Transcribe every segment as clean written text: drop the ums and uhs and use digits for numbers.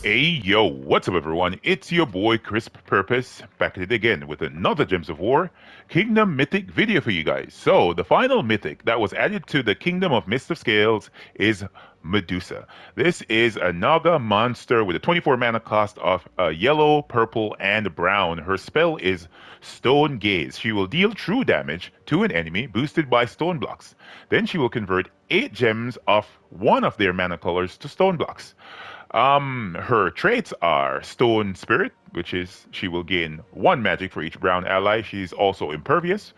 Hey yo, what's up everyone? It's your boy CrispPurpose back at it again with another Gems of War Kingdom Mythic video for you guys. So, the final mythic that was added to the Kingdom of Mist of Scales is Medusa. This is a Naga monster with a 24 mana cost of yellow, purple, and brown. Her spell is Stone Gaze. She will deal true damage to an enemy boosted by stone blocks. Then she will convert 8 gems of one of their mana colors to stone blocks. Her traits are Stone Spirit, which is she will gain 1 magic for each brown ally. She's also impervious,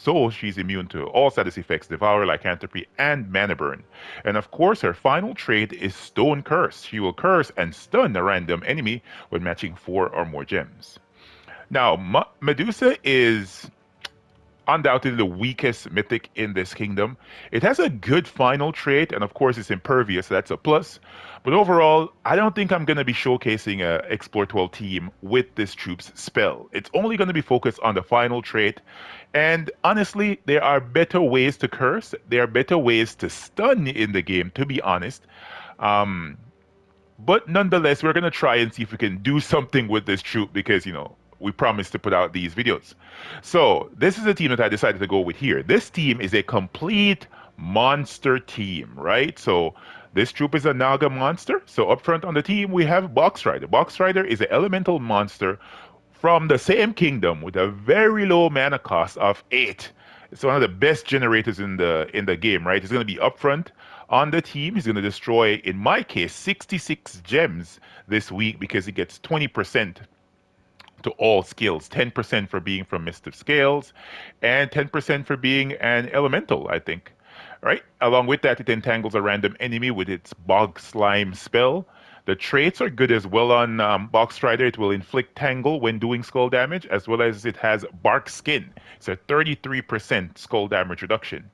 so she's immune to all status effects, Devour, Lycanthropy, and Mana Burn. And of course, her final trait is Stone Curse. She will curse and stun a random enemy when matching 4 or more gems. Now, Medusa is undoubtedly the weakest mythic in this kingdom. It has a good final trait, and of course, it's impervious, so that's a plus. But overall, I don't think I'm going to be showcasing a Explore 12 team with this troop's spell. It's only going to be focused on the final trait. And honestly, there are better ways to curse. There are better ways to stun in the game, to be honest. Um, but nonetheless, we're going to try and see if we can do something with this troop because, we promised to put out these videos. So, this is a team that I decided to go with here. This team is a complete monster team, right? So, this troop is a Naga monster. So, up front on the team, we have Box Rider. Box Rider is an elemental monster from the same kingdom with a very low mana cost of 8. It's one of the best generators in the game, right? He's going to be upfront on the team. He's going to destroy, in my case, 66 gems this week because he gets 20% to all skills, 10% for being from Mist of Scales, and 10% for being an elemental, I think. Right? Along with that, it entangles a random enemy with its Bog Slime spell. The traits are good as well on Box Strider. It will inflict Tangle when doing skull damage, as well as it has Bark Skin. It's a 33% skull damage reduction.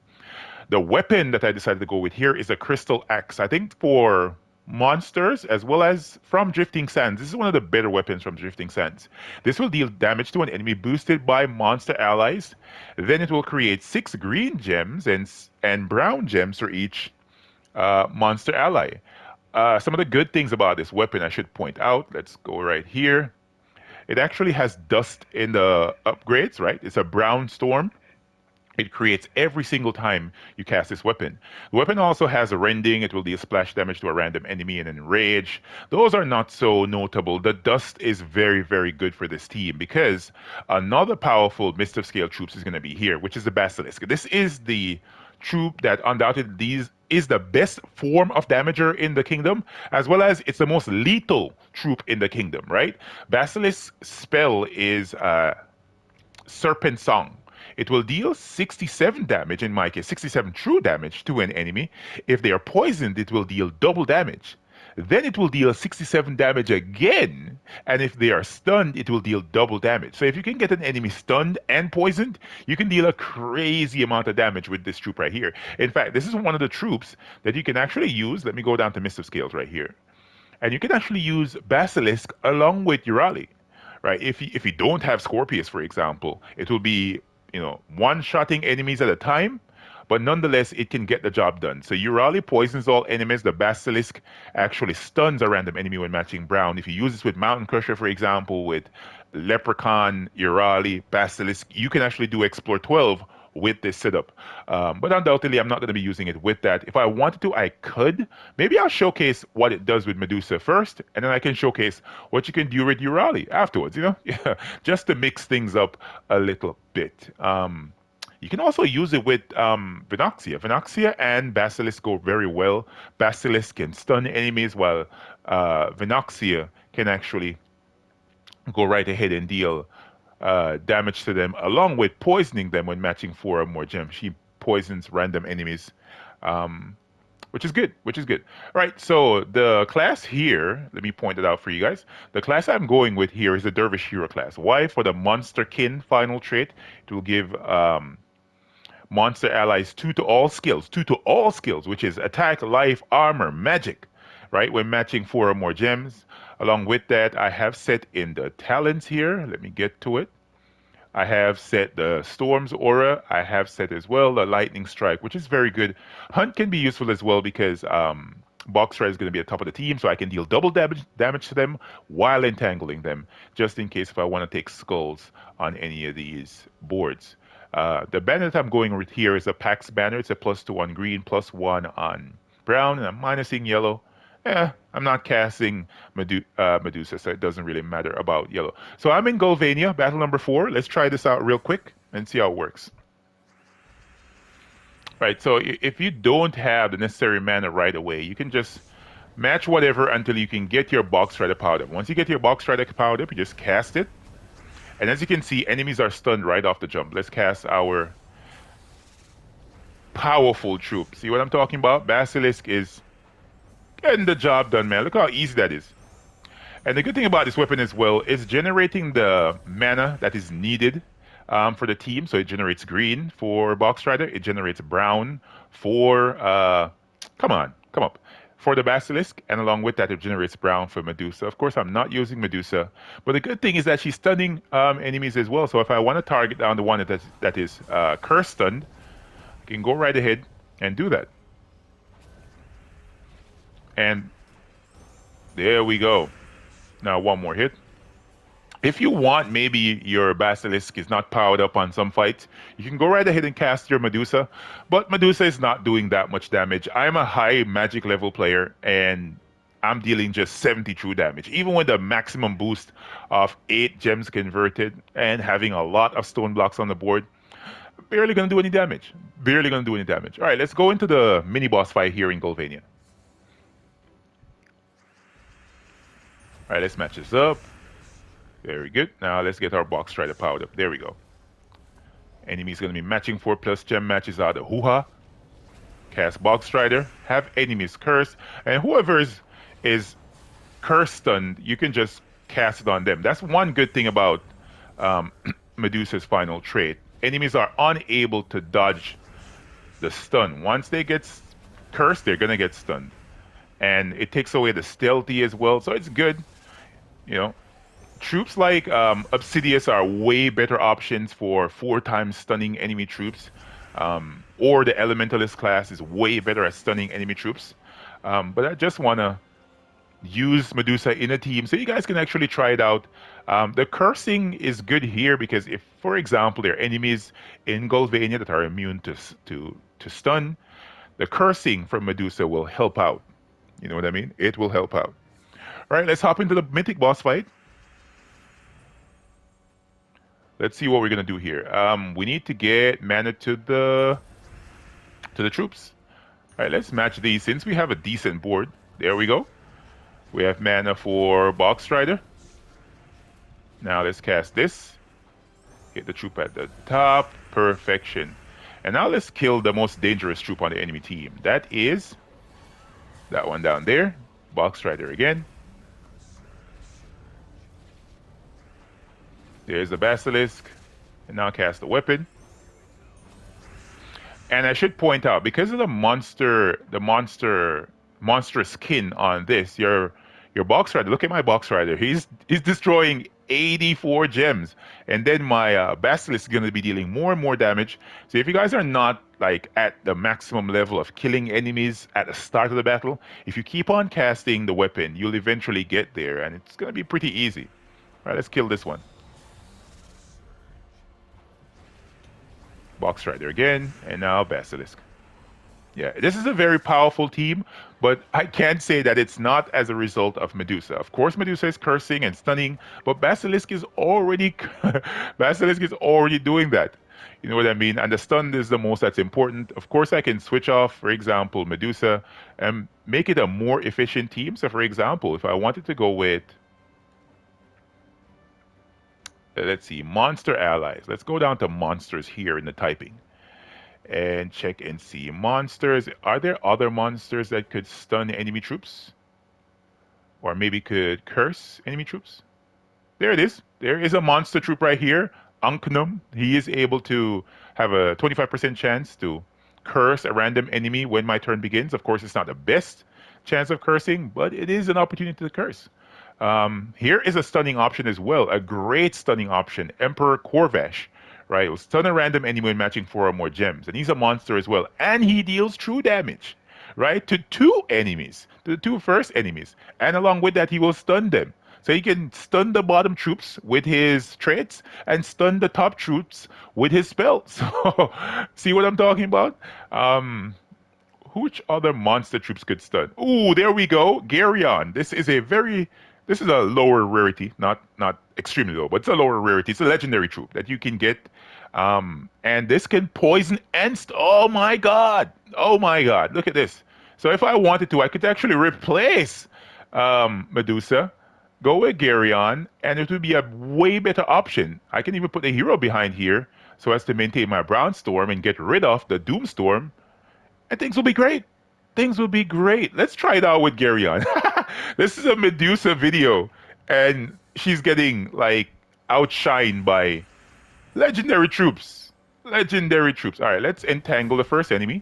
The weapon that I decided to go with here is a crystal axe. I think for monsters as well as from Drifting Sands. This is one of the better weapons from Drifting Sands. This will deal damage to an enemy boosted by monster allies. Then it will create 6 green gems and brown gems for each monster ally. Some of the good things about this weapon I should point out. Let's go right here. It actually has dust in the upgrades, right? It's a brown storm. It creates every single time you cast this weapon. The weapon also has a rending. It will deal splash damage to a random enemy and enrage. Those are not so notable. The dust is very, very good for this team because another powerful Mist of Scale troops is going to be here, which is the Basilisk. This is the troop that undoubtedly is the best form of damager in the kingdom, as well as it's the most lethal troop in the kingdom, right? Basilisk spell is Serpent Song. It will deal 67 damage, in my case, 67 true damage to an enemy. If they are poisoned, it will deal double damage. Then it will deal 67 damage again, and if they are stunned, it will deal double damage. So if you can get an enemy stunned and poisoned, you can deal a crazy amount of damage with this troop right here. In fact, this is one of the troops that you can actually use. Let me go down to Mist of Scales right here. And you can actually use Basilisk along with Urali, right? If you don't have Scorpius, for example, it will be one-shotting enemies at a time, but nonetheless it can get the job done. So Urali poisons all enemies. The Basilisk actually stuns a random enemy when matching brown. If you use this with Mountain Crusher, for example, with Leprechaun, Urali, Basilisk, you can actually do Explore 12 with this setup. But undoubtedly, I'm not going to be using it with that. If I wanted to, I could. Maybe I'll showcase what it does with Medusa first, and then I can showcase what you can do with Urali afterwards, Yeah, just to mix things up a little bit. You can also use it with Venoxia. Venoxia and Basilisk go very well. Basilisk can stun enemies, while Venoxia can actually go right ahead and deal damage to them, along with poisoning them when matching 4 or more gems. She poisons random enemies, um, which is good. Which is good. All right. So the class here, let me point it out for you guys. The class I'm going with here is the Dervish Hero class. Why? For the Monsterkin final trait, it will give monster allies two to all skills, which is attack, life, armor, magic, right? When matching 4 or more gems. Along with that, I have set in the talents here. Let me get to it. I have set the Storm's Aura. I have set as well the Lightning Strike, which is very good. Hunt can be useful as well because Box Red is going to be at the top of the team, so I can deal double damage to them while entangling them, just in case if I want to take skulls on any of these boards. The banner that I'm going with here is a Pax banner. It's a +2 on green, +1 on brown, and I'm minusing yellow. I'm not casting Medusa, so it doesn't really matter about yellow. So I'm in Golvania, battle number 4. Let's try this out real quick and see how it works. Right, so if you don't have the necessary mana right away, you can just match whatever until you can get your Box Strider powered up. Once you get your Box Strider powered up, you just cast it. And as you can see, enemies are stunned right off the jump. Let's cast our powerful troop. See what I'm talking about? Basilisk is getting the job done, man. Look how easy that is. And the good thing about this weapon as well is generating the mana that is needed for the team. So it generates green for Box Rider. It generates brown for, come up, for the Basilisk. And along with that, it generates brown for Medusa. Of course, I'm not using Medusa. But the good thing is that she's stunning enemies as well. So if I want to target down the one that is curse stunned, I can go right ahead and do that. And there we go. Now one more hit. If you want, maybe your Basilisk is not powered up on some fights, you can go right ahead and cast your Medusa. But Medusa is not doing that much damage. I'm a high magic level player, and I'm dealing just 70 true damage. Even with the maximum boost of 8 gems converted and having a lot of stone blocks on the board, barely gonna do any damage. Barely gonna do any damage. All right, let's go into the mini boss fight here in Golvania. All right, let's match this up. Very good. Now let's get our Box Strider powered up. There we go. Enemy's going to be matching 4+ gem matches out of hoo-ha. Cast Box Strider. Have enemies cursed. And whoever is curse stunned, you can just cast it on them. That's one good thing about Medusa's final trait. Enemies are unable to dodge the stun. Once they get cursed, they're going to get stunned. And it takes away the stealthy as well. So it's good. You know, troops like Obsidious are way better options for 4x stunning enemy troops. Or the Elementalist class is way better at stunning enemy troops. But I just want to use Medusa in a team so you guys can actually try it out. The cursing is good here because if, for example, there are enemies in Golvania that are immune to stun, the cursing from Medusa will help out. You know what I mean? It will help out. All right, let's hop into the Mythic Boss fight. Let's see what we're gonna do here. We need to get mana to the troops. All right, let's match these since we have a decent board. There we go. We have mana for Box Strider. Now let's cast this. Hit the troop at the top. Perfection. And now let's kill the most dangerous troop on the enemy team. That is that one down there. Box Strider again. There's the Basilisk. And now cast the weapon. And I should point out, because of the monster skin on this, your Box Rider, look at my Box Rider. He's destroying 84 gems. And then my Basilisk is going to be dealing more and more damage. So if you guys are not like at the maximum level of killing enemies at the start of the battle, if you keep on casting the weapon, you'll eventually get there. And it's going to be pretty easy. All right, let's kill this one. Box Rider again, and now Basilisk. Yeah, this is a very powerful team, but I can't say that it's not as a result of Medusa. Of course, Medusa is cursing and stunning, but Basilisk is already doing that. You know what I mean? And the stun is the most that's important. Of course, I can switch off, for example, Medusa and make it a more efficient team. So, for example, if I wanted to go with, let's see, monster allies. Let's go down to monsters here in the typing and check and see. Monsters, are there other monsters that could stun enemy troops? Or maybe could curse enemy troops? There it is. There is a monster troop right here. Unknum. He is able to have a 25% chance to curse a random enemy when my turn begins. Of course, it's not the best chance of cursing, but it is an opportunity to curse. Here is a stunning option as well, a great stunning option, Emperor Corvash, right? It will stun a random enemy when matching 4 or more gems, and he's a monster as well, and he deals true damage, right? To two enemies, to the two first enemies. And along with that, he will stun them. So he can stun the bottom troops with his traits and stun the top troops with his spells. So, see what I'm talking about? Um, which other monster troops could stun? Ooh, there we go. Garyon. This is a lower rarity, not extremely low, but it's a lower rarity. It's a legendary troop that you can get. And this can poison and oh my god. Oh my god. Look at this. So if I wanted to, I could actually replace Medusa, go with Garyon, and it would be a way better option. I can even put a hero behind here so as to maintain my Brownstorm and get rid of the Doomstorm, and things will be great. Things will be great. Let's try it out with Garyon. This is a Medusa video, and she's getting like outshined by legendary troops. Legendary troops. All right, let's entangle the first enemy.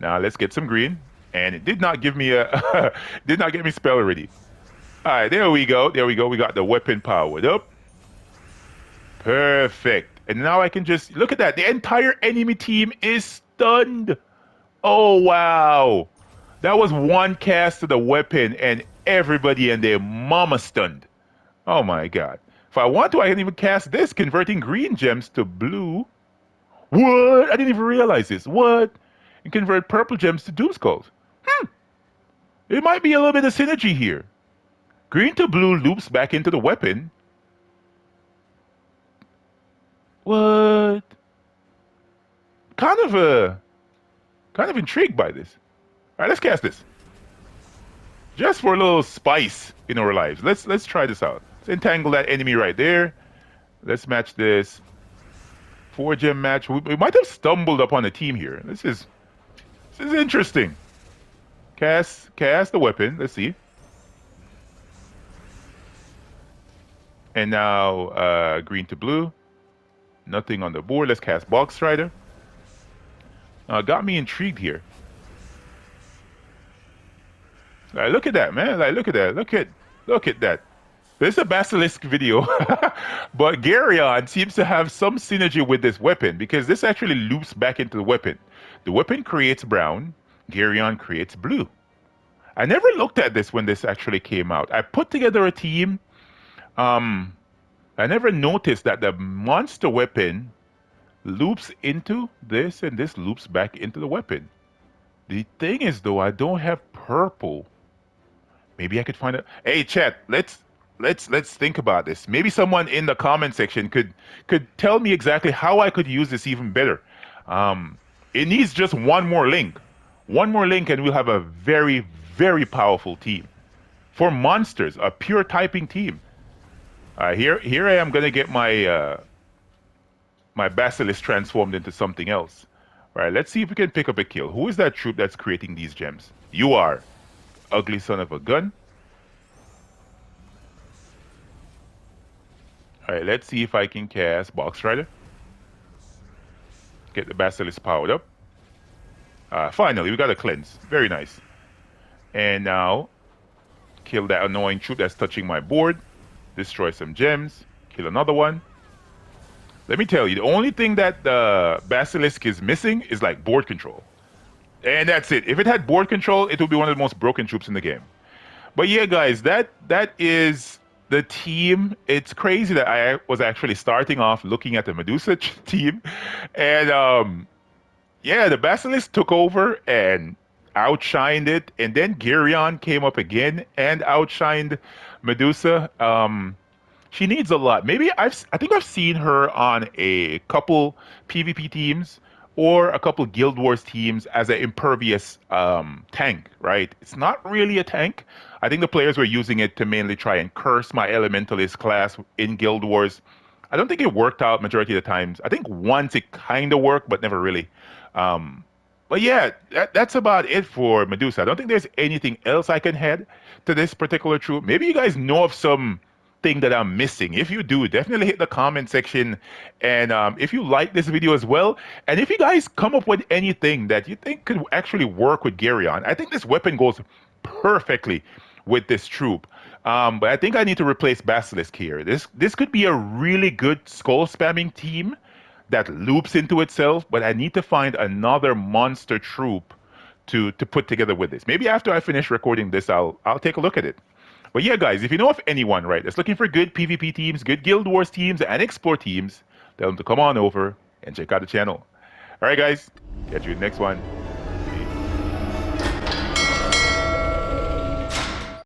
Now let's get some green, and it did not give me a did not get me spell ready. All right, there we go. There we go. We got the weapon powered up. Perfect. And now I can just look at that. The entire enemy team is stunned. Oh wow. That was one cast of the weapon and everybody and their mama stunned. Oh my god. If I want to, I can even cast this, converting green gems to blue. What? I didn't even realize this. What? And convert purple gems to doom skulls. It might be a little bit of synergy here. Green to blue loops back into the weapon. What? Kind of intrigued by this. All right, let's cast this. Just for a little spice in our lives. Let's try this out. Let's entangle that enemy right there. Let's match this 4-gem match. We might have stumbled upon a team here. This is interesting. Cast the weapon. Let's see. And now green to blue. Nothing on the board. Let's cast Box Strider. Got me intrigued here. Like, look at that, man. Like, look at that. Look at that. This is a Basilisk video, but Garyon seems to have some synergy with this weapon because this actually loops back into the weapon. The weapon creates brown, Garyon creates blue. I never looked at this when this actually came out. I put together a team. I never noticed that the monster weapon loops into this and this loops back into the weapon. The thing is though, I don't have purple. Maybe I could find it. Hey chat, let's think about this. Maybe someone in the comment section could tell me exactly how I could use this even better. It needs just one more link. One more link and we'll have a very, very powerful team. For monsters, a pure typing team. Here I am gonna get my my Basilisk transformed into something else. All right, let's see if we can pick up a kill. Who is that troop that's creating these gems? You are. Ugly son of a gun. All right, let's see if I can cast Box Rider. Get the Basilisk powered up. Finally, we got a cleanse. Very nice. And now, kill that annoying troop that's touching my board. Destroy some gems. Kill another one. Let me tell you, the only thing that the Basilisk is missing is like board control. And that's it. If it had board control, it would be one of the most broken troops in the game. But yeah, guys, that is the team. It's crazy that I was actually starting off looking at the Medusa team. And yeah, the Basilisk took over and outshined it. And then Garyon came up again and outshined Medusa. She needs a lot. Maybe I think I've seen her on a couple PvP teams or a couple Guild Wars teams as an impervious tank, right? It's not really a tank. I think the players were using it to mainly try and curse my Elementalist class in Guild Wars. I don't think it worked out majority of the times. I think once it kind of worked, but never really. But yeah, that's about it for Medusa. I don't think there's anything else I can add to this particular troop. Maybe you guys know of some thing that I'm missing. If you do, definitely hit the comment section. And if you like this video as well, and if you guys come up with anything that you think could actually work with Garyon, I think this weapon goes perfectly with this troop. But I think I need to replace Basilisk here. This could be a really good skull spamming team that loops into itself, but I need to find another monster troop to put together with this. Maybe after I finish recording this, I'll take a look at it. But yeah, guys, if you know of anyone, right, that's looking for good PvP teams, good Guild Wars teams, and Explore teams, tell them to come on over and check out the channel. All right, guys, catch you in the next one.